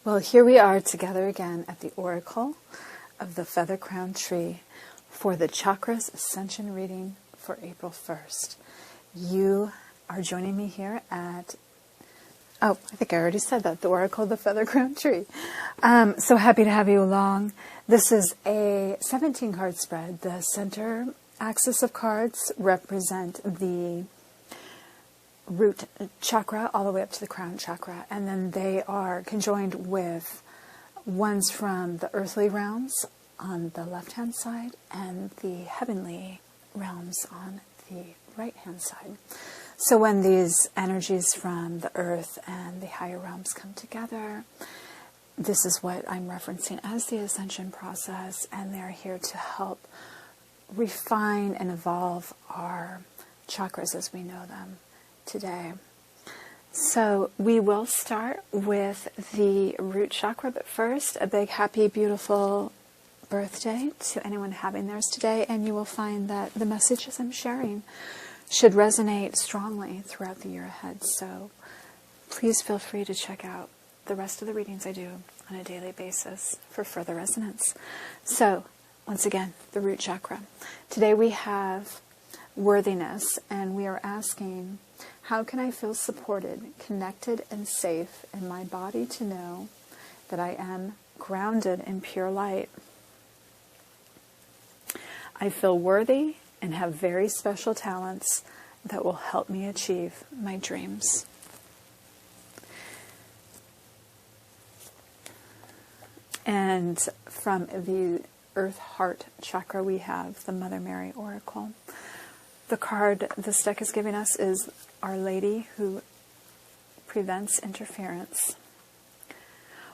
Well, here we are together again at the Oracle of the Feather Crown Tree for the Chakras Ascension reading for April 1st. You are joining me here at, I think I already said that, the Oracle of the Feather Crown Tree. So happy to have you along. This is a 17-card spread. The center axis of cards represent the root chakra all the way up to the crown chakra, and then they are conjoined with ones from the earthly realms on the left hand side and the heavenly realms on the right hand side. So when these energies from the earth and the higher realms come together, this is what I'm referencing as the ascension process, and they're here to help refine and evolve our chakras as we know them today. So we will start with the root chakra, but first a big happy beautiful birthday to anyone having theirs today, and you will find that the messages I'm sharing should resonate strongly throughout the year ahead. So please feel free to check out the rest of the readings I do on a daily basis for further resonance. So once again, the root chakra. Today we have worthiness, and we are asking, how can I feel supported, connected, and safe in my body to know that I am grounded in pure light? I feel worthy and have very special talents that will help me achieve my dreams. And from the Earth Heart chakra, we have the Mother Mary Oracle. The card this deck is giving us is Our Lady who prevents interference.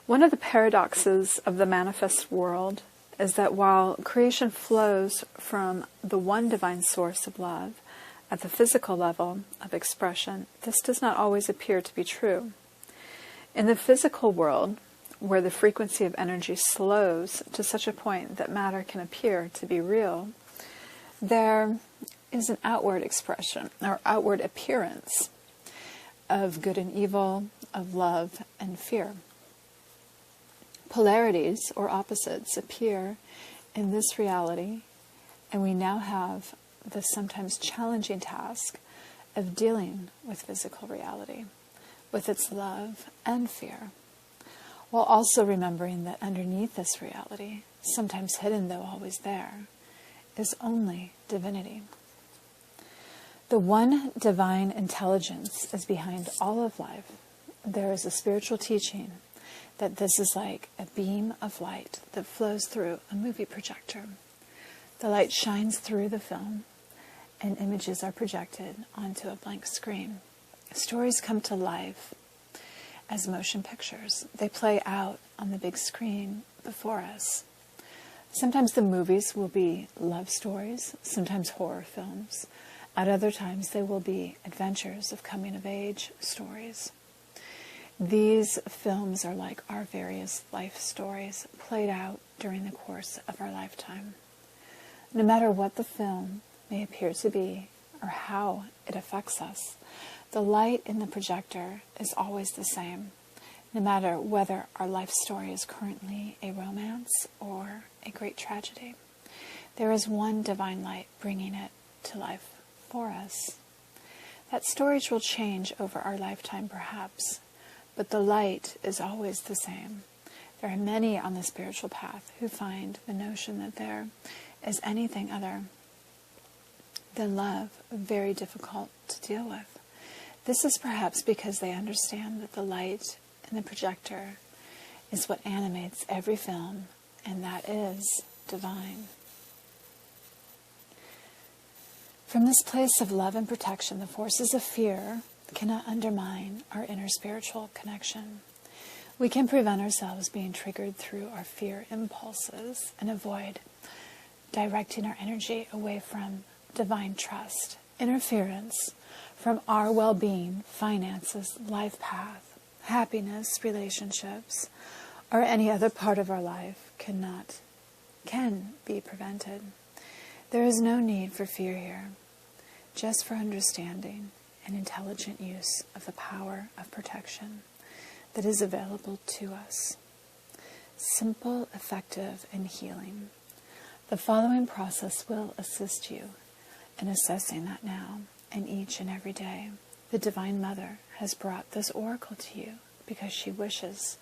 One of the paradoxes of the manifest world is that while creation flows from the one divine source of love, at the physical level of expression, this does not always appear to be true. In the physical world, where the frequency of energy slows to such a point that matter can appear to be real, there is an outward expression or outward appearance of good and evil, of love and fear. Polarities or opposites appear in this reality, and we now have the sometimes challenging task of dealing with physical reality, with its love and fear, while also remembering that underneath this reality, sometimes hidden though always there, is only divinity. The one divine intelligence is behind all of life. There is a spiritual teaching that this is like a beam of light that flows through a movie projector. The light shines through the film, and images are projected onto a blank screen. Stories come to life as motion pictures. They play out on the big screen before us. Sometimes the movies will be love stories, sometimes horror films. At other times they will be adventures of coming-of-age stories. These films are like our various life stories played out during the course of our lifetime. No matter what the film may appear to be or how it affects us, the light in the projector is always the same, no matter whether our life story is currently a romance or a great tragedy. There is one divine light bringing it to life for us. That storage will change over our lifetime perhaps, but the light is always the same. There are many on the spiritual path who find the notion that there is anything other than love very difficult to deal with. This is perhaps because they understand that the light in the projector is what animates every film, and that is divine. From this place of love and protection, the forces of fear cannot undermine our inner spiritual connection. We can prevent ourselves being triggered through our fear impulses and avoid directing our energy away from divine trust. Interference from our well-being, finances, life path, happiness, relationships, or any other part of our life can be prevented. There is no need for fear here, just for understanding and intelligent use of the power of protection. that is available to us. Simple, effective, and healing. The following process will assist you in assessing that now and each and every day. The Divine Mother has brought this oracle to you because she wishes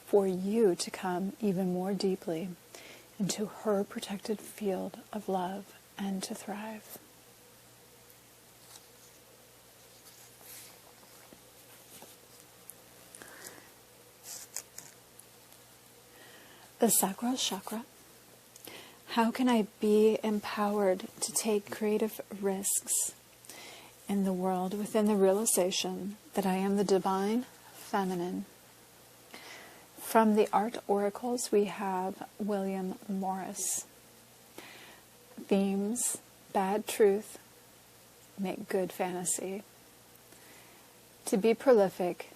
for you to come even more deeply into her protected field of love and to thrive. The Sacral Chakra. How can I be empowered to take creative risks in the world within the realization that I am the Divine Feminine? From the Art Oracles, we have William Morris. Themes: bad truth, make good fantasy. To be prolific,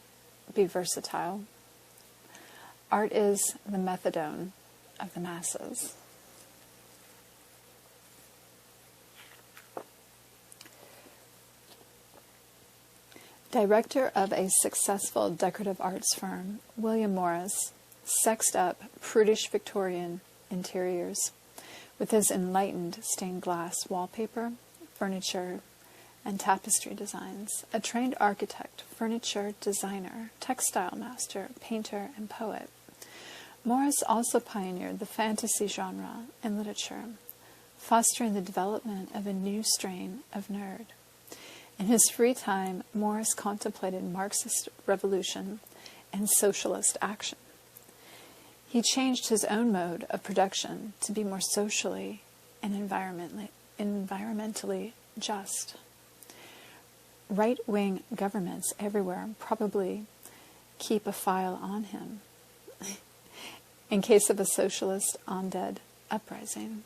be versatile. Art is the methadone of the masses. Director of a successful decorative arts firm, William Morris sexed up prudish Victorian interiors with his enlightened stained glass wallpaper, furniture, and tapestry designs. A trained architect, furniture designer, textile master, painter, and poet, Morris also pioneered the fantasy genre in literature, fostering the development of a new strain of nerd. In his free time, Morris contemplated Marxist revolution and socialist action. He changed his own mode of production to be more socially and environmentally just. Right-wing governments everywhere probably keep a file on him in case of a socialist undead uprising.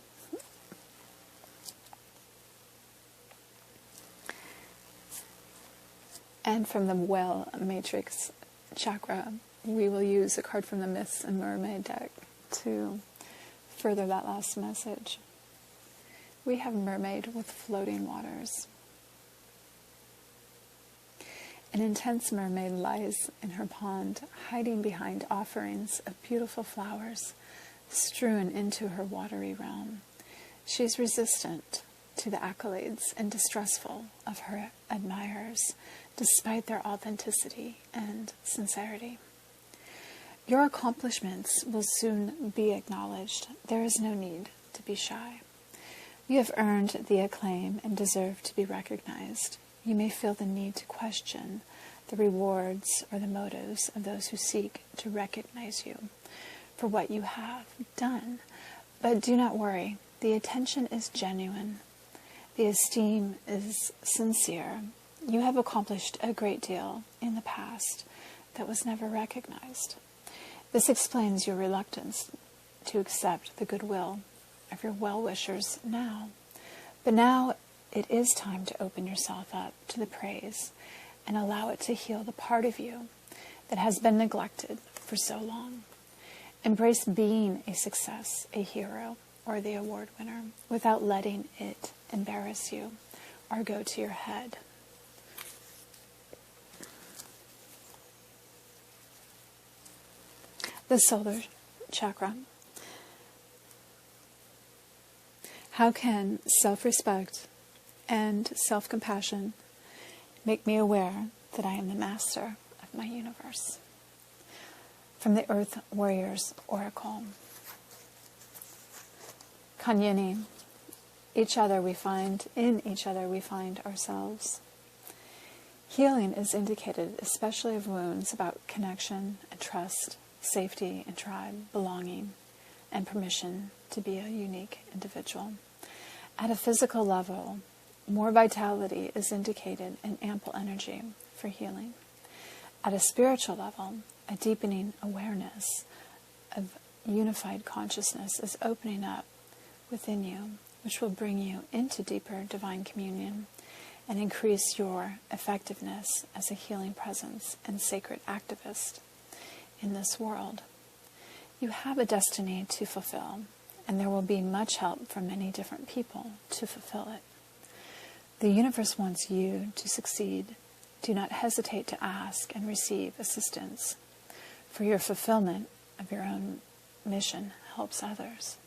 And from the Well Matrix Chakra, we will use a card from the Myths and Mermaid deck to further that last message. We have Mermaid with floating waters. An intense mermaid lies in her pond, hiding behind offerings of beautiful flowers strewn into her watery realm. She is resistant to the accolades and distrustful of her admirers, despite their authenticity and sincerity. Your accomplishments will soon be acknowledged. There is no need to be shy. You have earned the acclaim and deserve to be recognized. You may feel the need to question the rewards or the motives of those who seek to recognize you for what you have done. But do not worry. The attention is genuine. The esteem is sincere. You have accomplished a great deal in the past that was never recognized. This explains your reluctance to accept the goodwill of your well-wishers now. But now it is time to open yourself up to the praise and allow it to heal the part of you that has been neglected for so long. Embrace being a success, a hero, or the award winner without letting it embarrass you or go to your head. The Solar Chakra. How can self-respect and self-compassion make me aware that I am the master of my universe? From the Earth Warriors Oracle. Kanyini. In each other we find ourselves. Healing is indicated, especially of wounds about connection and trust, safety and tribe, belonging, and permission to be a unique individual. At a physical level, more vitality is indicated and ample energy for healing. At a spiritual level, a deepening awareness of unified consciousness is opening up within you, which will bring you into deeper divine communion and increase your effectiveness as a healing presence and sacred activist in this world. You have a destiny to fulfill, and there will be much help from many different people to fulfill it. The universe wants you to succeed do not hesitate to ask and receive assistance, for your fulfillment of your own mission helps others.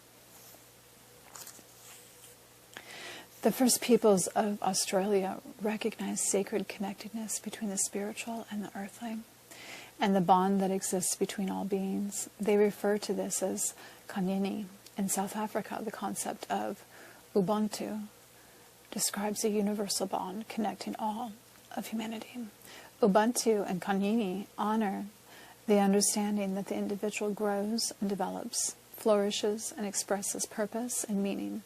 The first peoples of Australia recognized sacred connectedness between the spiritual and the earthly, and the bond that exists between all beings. They refer to this as Kanyini. In South Africa, the concept of Ubuntu describes a universal bond connecting all of humanity. Ubuntu and Kanyini honor the understanding that the individual grows and develops, flourishes and expresses purpose and meaning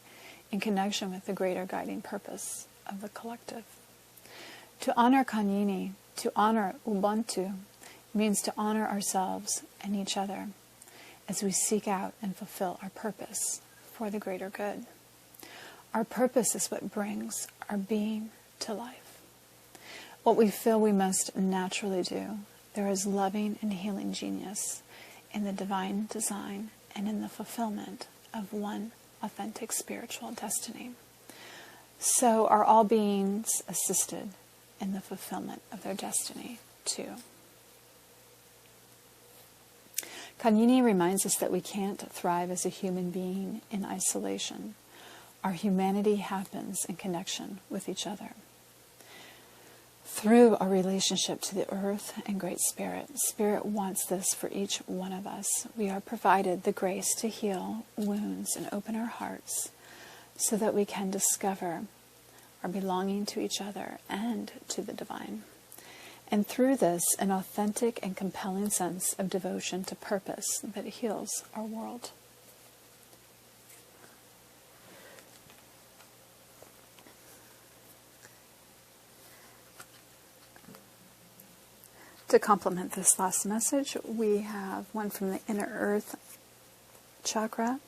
in connection with the greater guiding purpose of the collective. To honor Kanyini, to honor Ubuntu, means to honor ourselves and each other as we seek out and fulfill our purpose for the greater good. Our purpose is what brings our being to life. What we feel we must naturally do, there is loving and healing genius in the divine design and in the fulfillment of one authentic spiritual destiny. So are all beings assisted in the fulfillment of their destiny too. Kanyini reminds us that we can't thrive as a human being in isolation. Our humanity happens in connection with each other. Through our relationship to the earth and Great Spirit, Spirit wants this for each one of us. We are provided the grace to heal wounds and open our hearts so that we can discover our belonging to each other and to the divine. And through this, an authentic and compelling sense of devotion to purpose that heals our world. To complement this last message, we have one from the Inner Earth chakra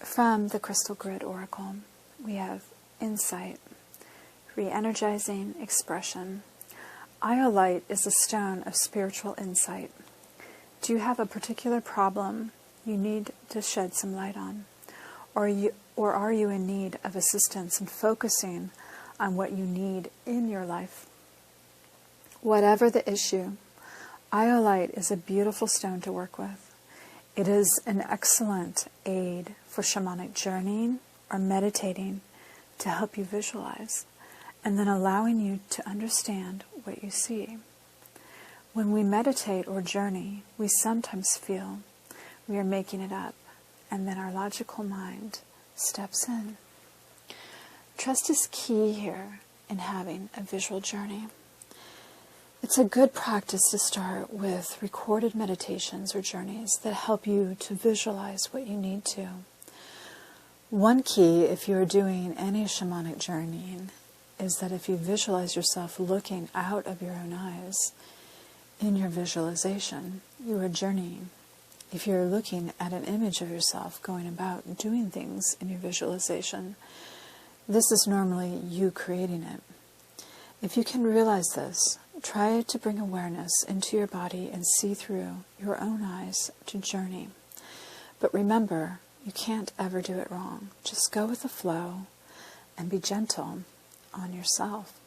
from the Crystal Grid Oracle. We have insight, re-energizing expression. Iolite is a stone of spiritual insight. Do you have a particular problem you need to shed some light on? Or are you in need of assistance in focusing on what you need in your life? Whatever the issue, Iolite is a beautiful stone to work with. It is an excellent aid for shamanic journeying or meditating to help you visualize, and then allowing you to understand what you see. When we meditate or journey, we sometimes feel we are making it up, and then our logical mind steps in. Trust is key here in having a visual journey. It's a good practice to start with recorded meditations or journeys that help you to visualize what you need to. One key, if you're doing any shamanic journeying, is that if you visualize yourself looking out of your own eyes in your visualization, you are journeying. If you're looking at an image of yourself going about doing things in your visualization, this is normally you creating it. If you can realize this, try to bring awareness into your body and see through your own eyes to journey. But remember, you can't ever do it wrong. Just go with the flow and be gentle on yourself.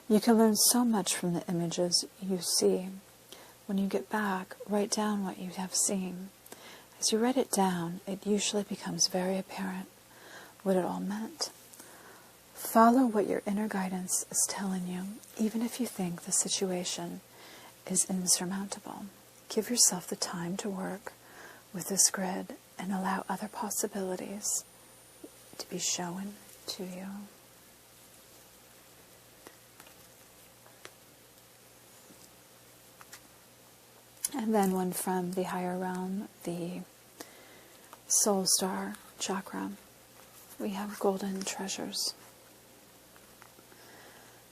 You can learn so much from the images you see. When you get back, write down what you have seen. As you write it down, it usually becomes very apparent what it all meant. Follow what your inner guidance is telling you, even if you think the situation is insurmountable. Give yourself the time to work with this grid and allow other possibilities to be shown to you. And then one from the higher realm, the soul star chakra. We have golden treasures.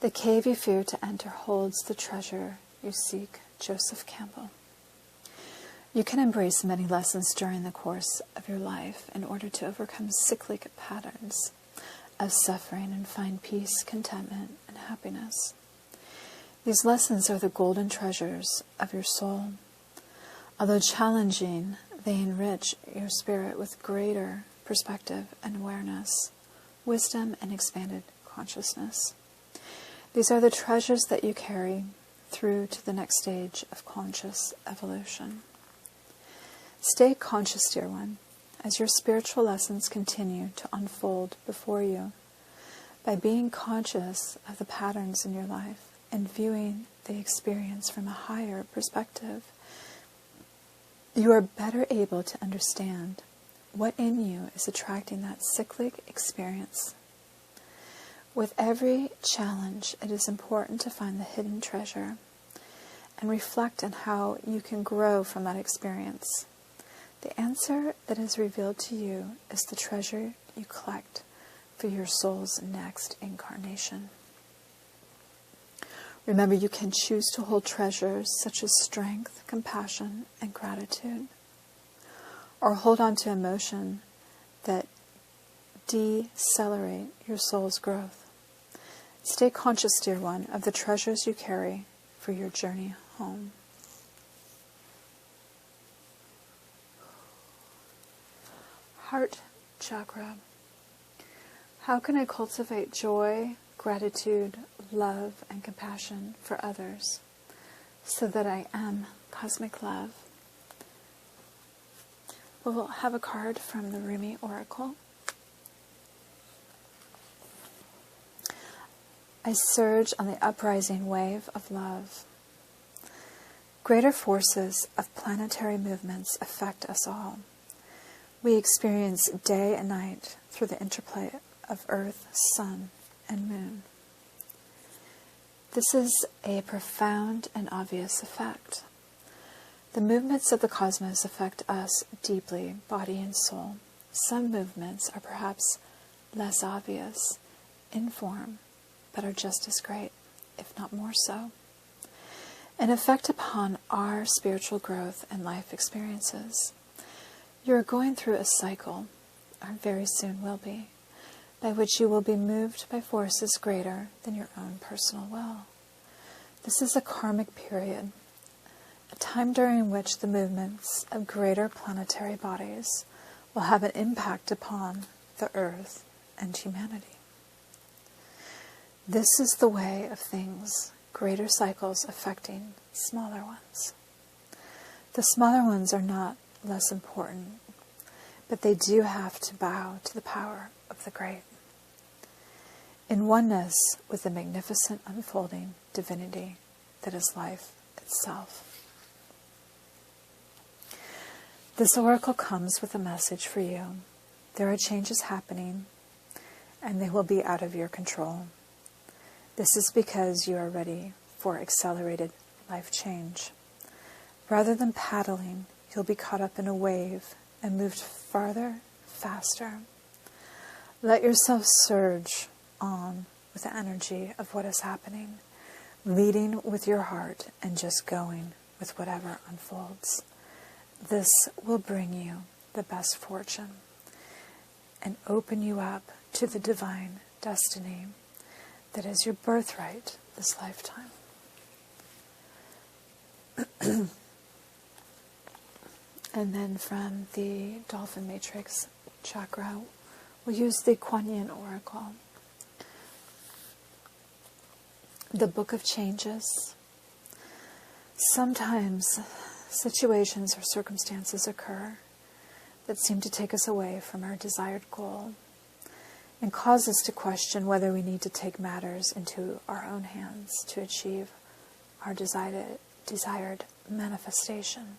The cave you fear to enter holds the treasure you seek. Joseph Campbell. You can embrace many lessons during the course of your life in order to overcome cyclic patterns of suffering and find peace, contentment, and happiness. These lessons are the golden treasures of your soul. Although challenging, they enrich your spirit with greater perspective and awareness, wisdom, and expanded consciousness. These are the treasures that you carry through to the next stage of conscious evolution. Stay conscious, dear one, as your spiritual lessons continue to unfold before you. By being conscious of the patterns in your life and viewing the experience from a higher perspective, you are better able to understand what in you is attracting that cyclic experience. With every challenge, it is important to find the hidden treasure and reflect on how you can grow from that experience. The answer that is revealed to you is the treasure you collect for your soul's next incarnation. Remember, you can choose to hold treasures such as strength, compassion, and gratitude, or hold on to emotion that decelerate your soul's growth. Stay conscious, dear one, of the treasures you carry for your journey home. Heart chakra. How can I cultivate joy, gratitude, love, and compassion for others so that I am cosmic love? We'll have a card from the Rumi Oracle. I surge on the uprising wave of love. Greater forces of planetary movements affect us all. We experience day and night through the interplay of Earth, Sun, and Moon. This is a profound and obvious effect. The movements of the cosmos affect us deeply, body and soul. Some movements are perhaps less obvious in form, but are just as great, if not more so, an effect upon our spiritual growth and life experiences. You are going through a cycle, or very soon will be, by which you will be moved by forces greater than your own personal will. This is a karmic period, a time during which the movements of greater planetary bodies will have an impact upon the earth and humanity. This is the way of things, greater cycles affecting smaller ones. The smaller ones are not less important, but they do have to bow to the power of the great, in oneness with the magnificent unfolding divinity that is life itself. This oracle comes with a message for you. There are changes happening, and they will be out of your control. This is because you are ready for accelerated life change. Rather than paddling, you'll be caught up in a wave and moved farther, faster. Let yourself surge on with the energy of what is happening, leading with your heart and just going with whatever unfolds. This will bring you the best fortune and open you up to the divine destiny that is your birthright this lifetime. And then from the Dolphin Matrix chakra, we'll use the Kuan Yin Oracle. The Book of Changes. Sometimes situations or circumstances occur that seem to take us away from our desired goal and cause us to question whether we need to take matters into our own hands to achieve our desired manifestation.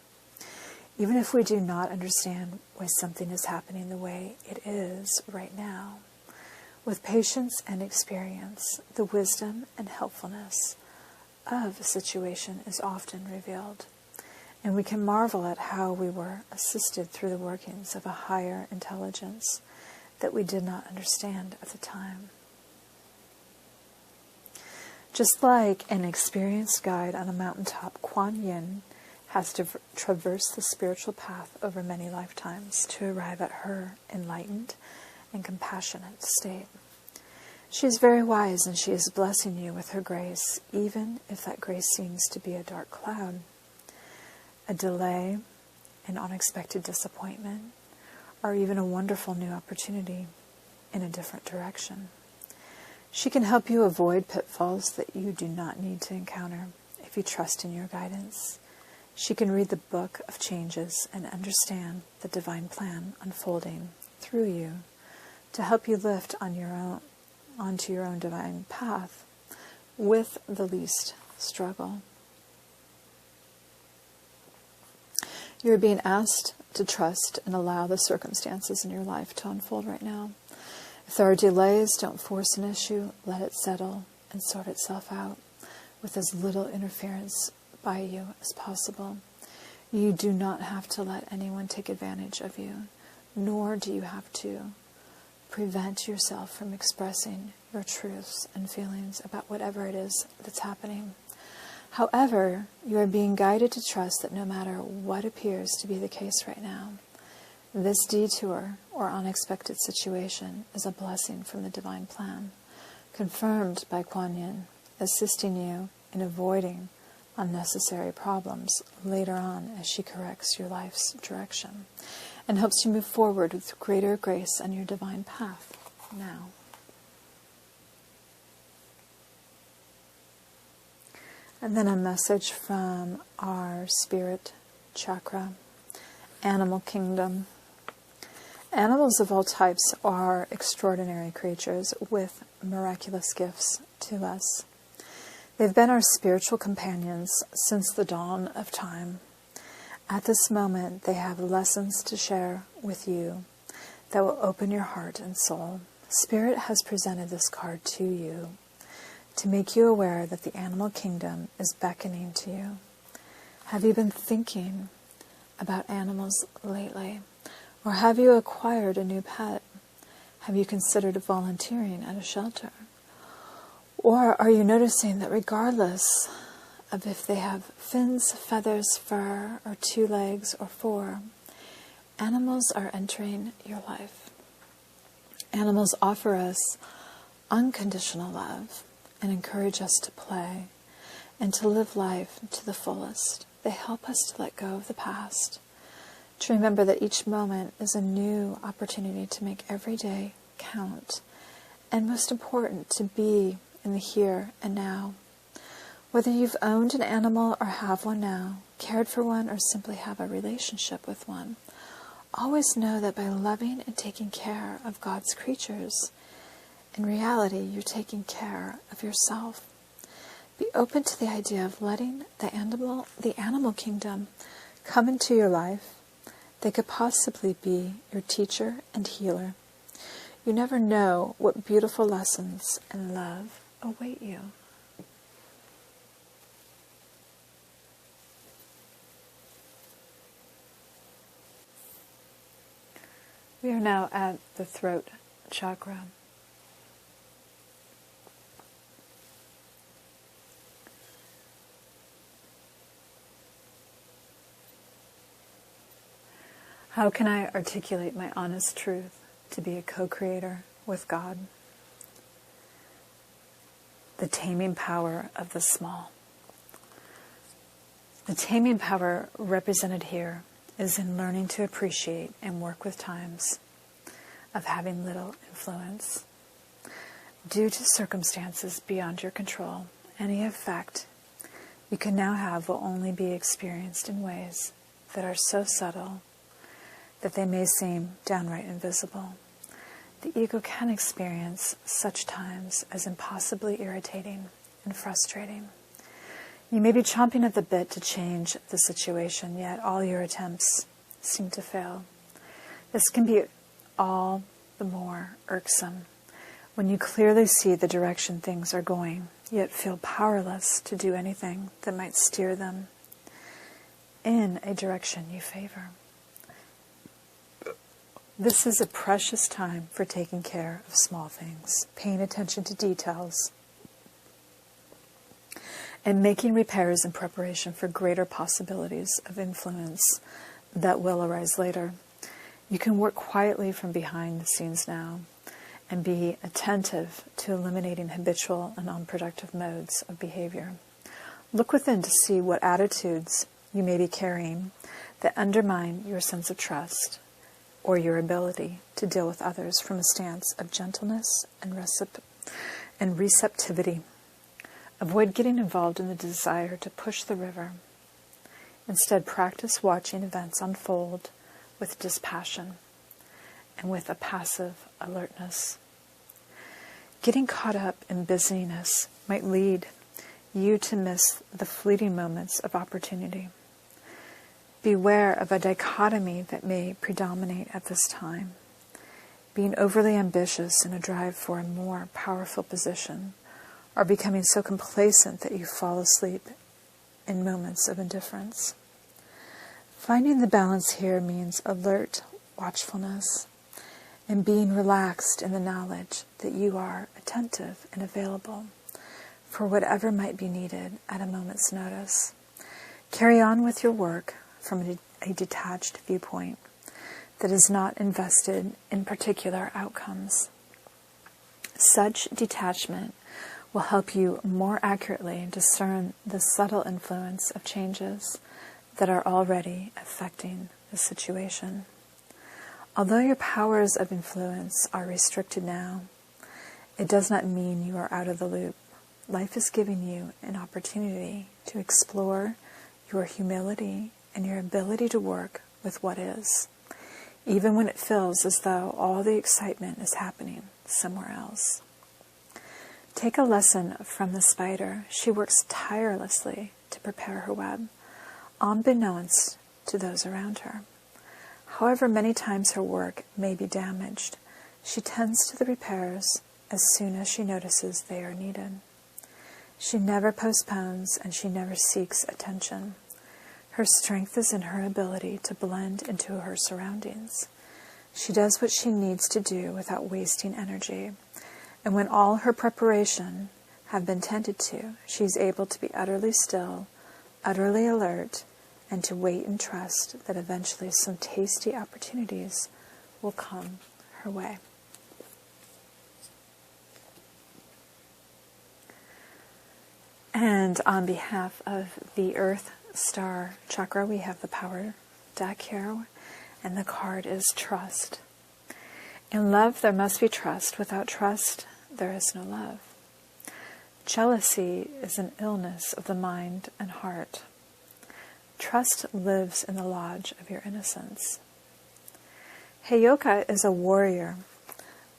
Even if we do not understand why something is happening the way it is right now, with patience and experience, the wisdom and helpfulness of a situation is often revealed, and we can marvel at how we were assisted through the workings of a higher intelligence that we did not understand at the time. Just like an experienced guide on a mountaintop, Kuan Yin has to traverse the spiritual path over many lifetimes to arrive at her enlightened and compassionate state. She is very wise, and she is blessing you with her grace, even if that grace seems to be a dark cloud, a delay, an unexpected disappointment, or even a wonderful new opportunity in a different direction. She can help you avoid pitfalls that you do not need to encounter if you trust in your guidance. She can read the book of changes and understand the divine plan unfolding through you to help you lift onto your own divine path with the least struggle. You're being asked to trust and allow the circumstances in your life to unfold right now. If there are delays, don't force an issue. Let it settle and sort itself out with as little interference by you as possible. You do not have to let anyone take advantage of you, nor do you have to prevent yourself from expressing your truths and feelings about whatever it is that's happening. However, you are being guided to trust that no matter what appears to be the case right now, this detour or unexpected situation is a blessing from the divine plan, confirmed by Kuan Yin, assisting you in avoiding unnecessary problems later on as she corrects your life's direction and helps you move forward with greater grace on your divine path now. And then a message from our spirit chakra, animal kingdom. Animals of all types are extraordinary creatures with miraculous gifts to us. They've been our spiritual companions since the dawn of time. At this moment, they have lessons to share with you that will open your heart and soul. Spirit has presented this card to you to make you aware that the animal kingdom is beckoning to you. Have you been thinking about animals lately? Or have you acquired a new pet? Have you considered volunteering at a shelter? Or are you noticing that regardless of if they have fins, feathers, fur, or 2 legs, or 4, animals are entering your life. Animals offer us unconditional love and encourage us to play and to live life to the fullest. They help us to let go of the past, to remember that each moment is a new opportunity to make every day count, and most important, to be in the here and now. Whether you've owned an animal or have one now, cared for one, or simply have a relationship with one, always know that by loving and taking care of God's creatures, in reality, you're taking care of yourself. Be open to the idea of letting the animal kingdom come into your life. They could possibly be your teacher and healer. You never know what beautiful lessons and love await you. We are now at the throat chakra. How can I articulate my honest truth to be a co-creator with God? The taming power of the small. The taming power represented here is in learning to appreciate and work with times of having little influence. Due to circumstances beyond your control, any effect you can now have will only be experienced in ways that are so subtle that they may seem downright invisible. The ego can experience such times as impossibly irritating and frustrating. You may be chomping at the bit to change the situation, yet all your attempts seem to fail. This can be all the more irksome when you clearly see the direction things are going, yet feel powerless to do anything that might steer them in a direction you favor. This is a precious time for taking care of small things, paying attention to details, and making repairs in preparation for greater possibilities of influence that will arise later. You can work quietly from behind the scenes now and be attentive to eliminating habitual and unproductive modes of behavior. Look within to see what attitudes you may be carrying that undermine your sense of trust or your ability to deal with others from a stance of gentleness and and receptivity. Avoid getting involved in the desire to push the river. Instead, practice watching events unfold with dispassion and with a passive alertness. Getting caught up in busyness might lead you to miss the fleeting moments of opportunity. Beware of a dichotomy that may predominate at this time. Being overly ambitious in a drive for a more powerful position, or becoming so complacent that you fall asleep in moments of indifference. Finding the balance here means alert watchfulness and being relaxed in the knowledge that you are attentive and available for whatever might be needed at a moment's notice. Carry on with your work from a detached viewpoint that is not invested in particular outcomes. Such detachment will help you more accurately discern the subtle influence of changes that are already affecting the situation. Although your powers of influence are restricted now, it does not mean you are out of the loop. Life is giving you an opportunity to explore your humility and your ability to work with what is, even when it feels as though all the excitement is happening somewhere else. Take a lesson from the spider. She works tirelessly to prepare her web, unbeknownst to those around her. However many times her work may be damaged, she tends to the repairs as soon as she notices they are needed. She never postpones and she never seeks attention. Her strength is in her ability to blend into her surroundings. She does what she needs to do without wasting energy. And when all her preparation have been tended to, she is able to be utterly still, utterly alert, and to wait and trust that eventually some tasty opportunities will come her way. And on behalf of the Earth Star Chakra, we have the Power deck here, and the card is Trust. In love, there must be trust. Without trust, there is no love. Jealousy is an illness of the mind and heart. Trust lives in the lodge of your innocence. Heyoka is a warrior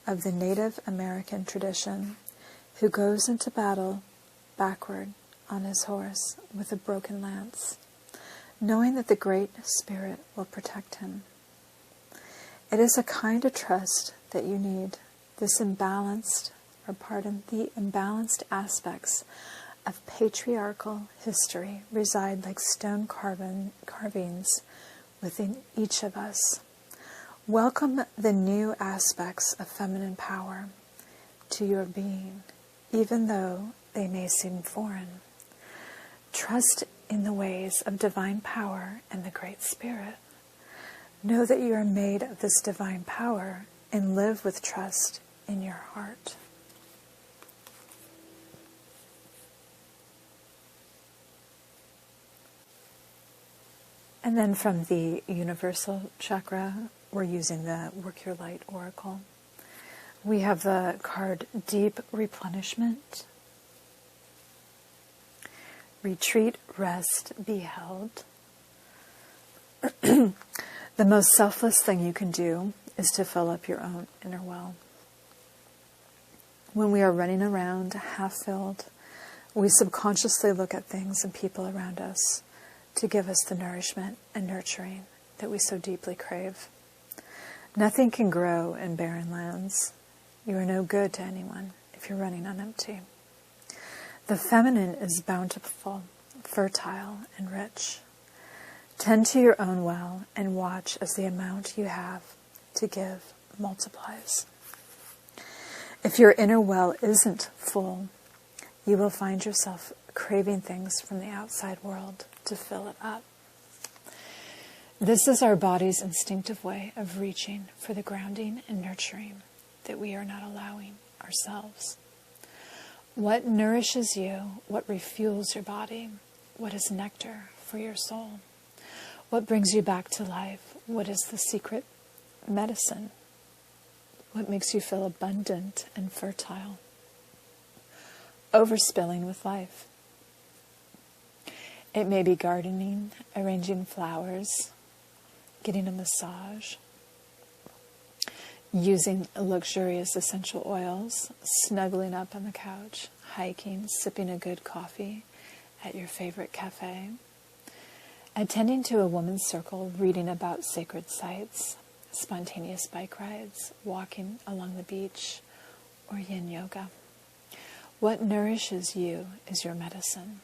of the Native American tradition who goes into battle backward on his horse with a broken lance, knowing that the Great Spirit will protect him. It is a kind of trust that you need. The imbalanced aspects of patriarchal history reside like stone carvings within each of us. Welcome the new aspects of feminine power to your being, even though they may seem foreign. Trust in the ways of divine power and the Great Spirit. Know that you are made of this divine power and live with trust in your heart. And then from the Universal Chakra, we're using the Work Your Light Oracle. We have the card Deep Replenishment. Retreat, rest, be held. The most selfless thing you can do is to fill up your own inner well. When we are running around half-filled, we subconsciously look at things and people around us to give us the nourishment and nurturing that we so deeply crave. Nothing can grow in barren lands. You are no good to anyone if you're running on empty. The feminine is bountiful, fertile, and rich. Tend to your own well and watch as the amount you have to give multiplies. If your inner well isn't full, you will find yourself craving things from the outside world to fill it up. This is our body's instinctive way of reaching for the grounding and nurturing that we are not allowing ourselves. What nourishes you? What refuels your body? What is nectar for your soul? What brings you back to life? What is the secret medicine? What makes you feel abundant and fertile? overspilling with life. It may be gardening, arranging flowers, getting a massage, using luxurious essential oils, snuggling up on the couch, hiking, sipping a good coffee at your favorite cafe, attending to a woman's circle, reading about sacred sites, spontaneous bike rides, walking along the beach, or yin yoga. What nourishes you is your medicine.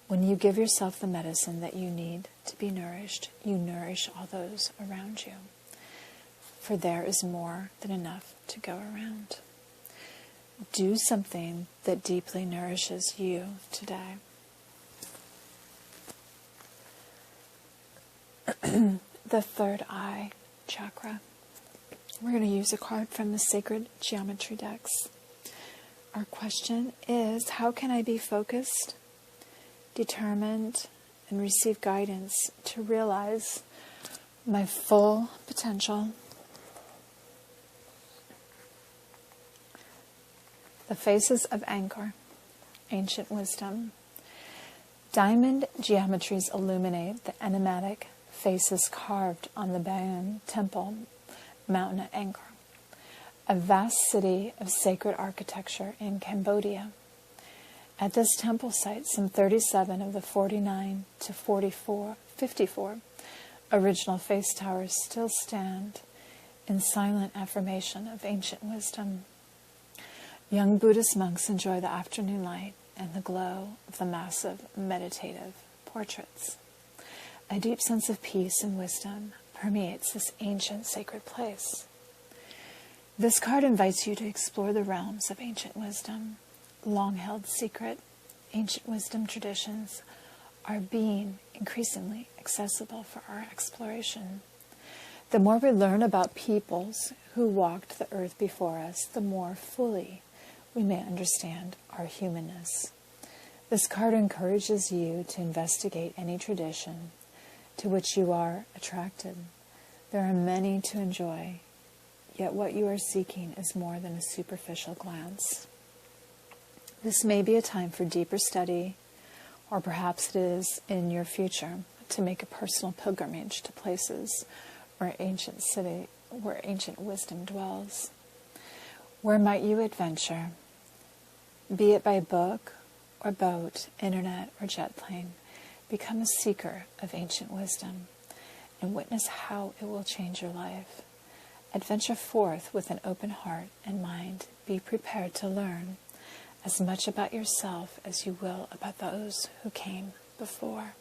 When you give yourself the medicine that you need to be nourished, you nourish all those around you. For there is more than enough to go around. Do something that deeply nourishes you today. The third eye chakra. We're going to use a card from the Sacred Geometry decks. Our question is, how can I be focused, determined, and receive guidance to realize my full potential? The faces of Anchor, ancient wisdom. Diamond geometries illuminate the enigmatic faces carved on the Bayon Temple mountain at Angkor, a vast city of sacred architecture in Cambodia. At this temple site, some 37 of the 49 to 54 original face towers still stand in silent affirmation of ancient wisdom. Young Buddhist monks enjoy the afternoon light and the glow of the massive meditative portraits. A deep sense of peace and wisdom permeates this ancient sacred place. This card invites you to explore the realms of ancient wisdom. Long-held secret, ancient wisdom traditions are being increasingly accessible for our exploration. The more we learn about peoples who walked the earth before us, the more fully we may understand our humanness. This card encourages you to investigate any tradition to which you are attracted. There are many to enjoy, yet what you are seeking is more than a superficial glance. This may be a time for deeper study, or perhaps it is in your future to make a personal pilgrimage to places where ancient wisdom dwells. Where might you adventure? Be it by book or boat, internet or jet plane, become a seeker of ancient wisdom and witness how it will change your life. Adventure forth with an open heart and mind. Be prepared to learn as much about yourself as you will about those who came before.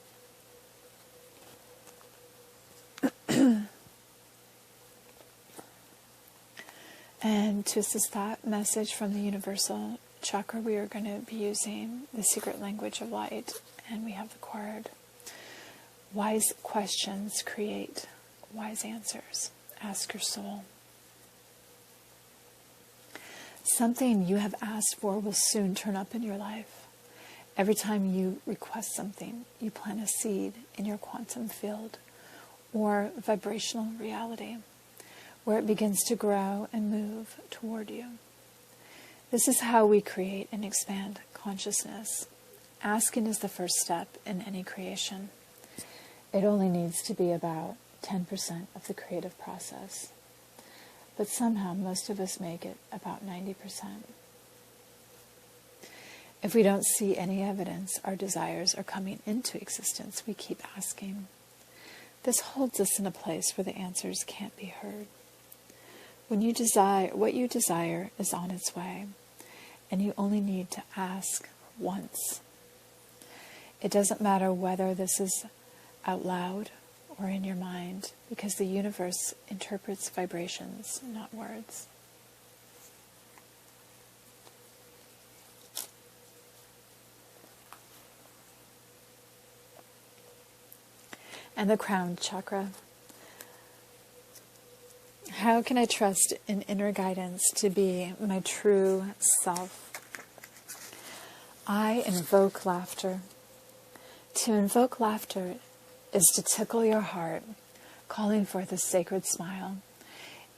And to assist that message from the universal chakra, we are going to be using the secret language of light, and we have the card. Wise questions create wise answers. Ask your soul. Something you have asked for will soon turn up in your life. Every time you request something, you plant a seed in your quantum field or vibrational reality, where it begins to grow and move toward you. This is how we create and expand consciousness. Asking is the first step in any creation. It only needs to be about 10% of the creative process. But somehow most of us make it about 90%. If we don't see any evidence our desires are coming into existence, we keep asking. This holds us in a place where the answers can't be heard. When you desire, what you desire is on its way, and you only need to ask once. It doesn't matter whether this is out loud or in your mind, because the universe interprets vibrations, not words. And the crown chakra. How can I trust in inner guidance to be my true self? I invoke laughter. To invoke laughter is to tickle your heart, calling forth a sacred smile.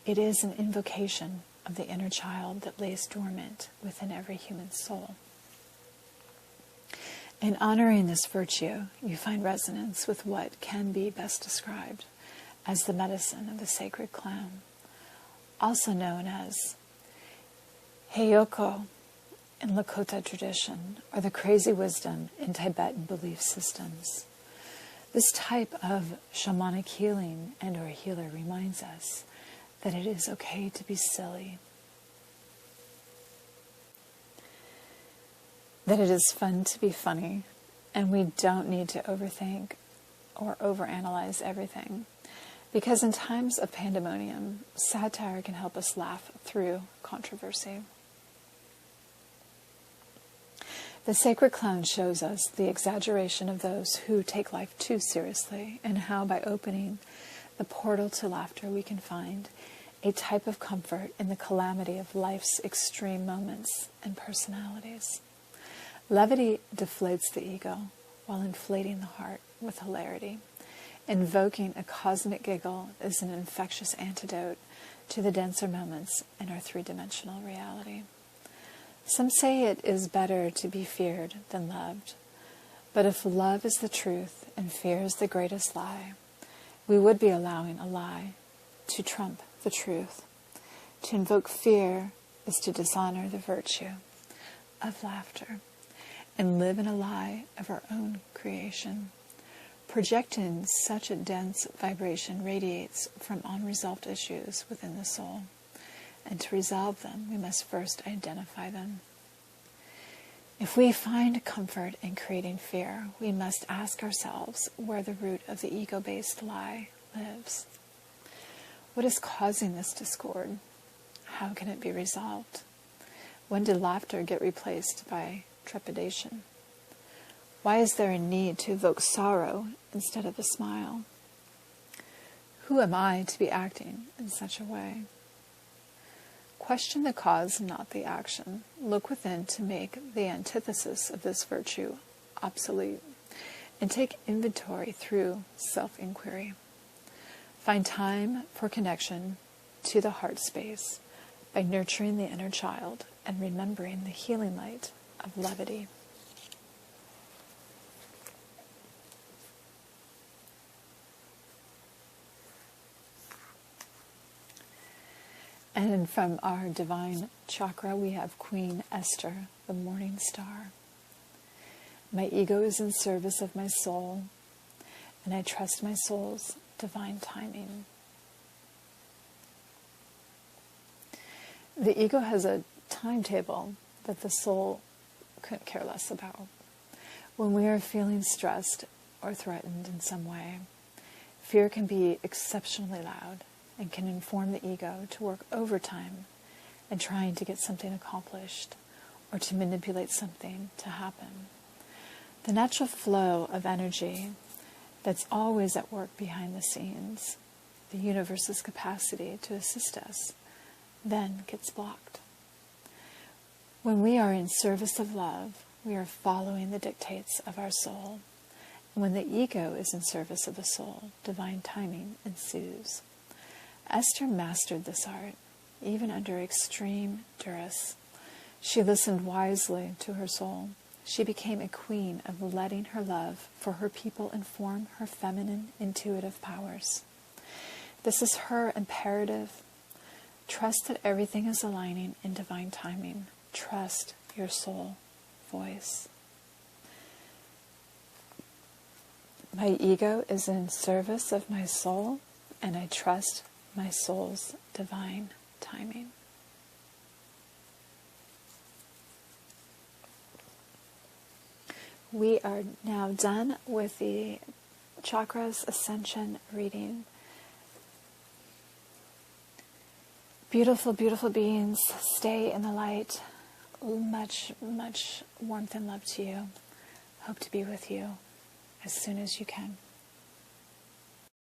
It is an invocation of the inner child that lays dormant within every human soul. In honoring this virtue, you find resonance with what can be best described as the medicine of the sacred clown, also known as Heiyoko in Lakota tradition, or the crazy wisdom in Tibetan belief systems. This type of shamanic healing and or healer reminds us that it is okay to be silly, that it is fun to be funny, and we don't need to overthink or overanalyze everything. Because in times of pandemonium, satire can help us laugh through controversy. The sacred clown shows us the exaggeration of those who take life too seriously, and how by opening the portal to laughter we can find a type of comfort in the calamity of life's extreme moments and personalities. Levity deflates the ego while inflating the heart with hilarity. Invoking a cosmic giggle is an infectious antidote to the denser moments in our three-dimensional reality. Some say it is better to be feared than loved. But if love is the truth and fear is the greatest lie, we would be allowing a lie to trump the truth. To invoke fear is to dishonor the virtue of laughter and live in a lie of our own creation. Projecting such a dense vibration radiates from unresolved issues within the soul. And to resolve them, we must first identify them. If we find comfort in creating fear, we must ask ourselves where the root of the ego-based lie lives. What is causing this discord? How can it be resolved? When did laughter get replaced by trepidation? Why is there a need to evoke sorrow instead of a smile? Who am I to be acting in such a way? Question the cause, not the action. Look within to make the antithesis of this virtue obsolete, and take inventory through self-inquiry. Find time for connection to the heart space by nurturing the inner child and remembering the healing light of levity. And from our divine chakra, we have Queen Esther, the morning star. My ego is in service of my soul, and I trust my soul's divine timing. The ego has a timetable that the soul couldn't care less about. When we are feeling stressed or threatened in some way, fear can be exceptionally loud and can inform the ego to work overtime in trying to get something accomplished or to manipulate something to happen. The natural flow of energy that's always at work behind the scenes, the universe's capacity to assist us, then gets blocked. When we are in service of love, we are following the dictates of our soul. And when the ego is in service of the soul, divine timing ensues. Esther mastered this art, even under extreme duress. She listened wisely to her soul. She became a queen of letting her love for her people inform her feminine, intuitive powers. This is her imperative. Trust that everything is aligning in divine timing. Trust your soul voice. My ego is in service of my soul, and I trust my soul's divine timing. We are now done with the Chakras Ascension reading. Beautiful, beautiful beings, stay in the light. Much, much warmth and love to you. Hope to be with you as soon as you can.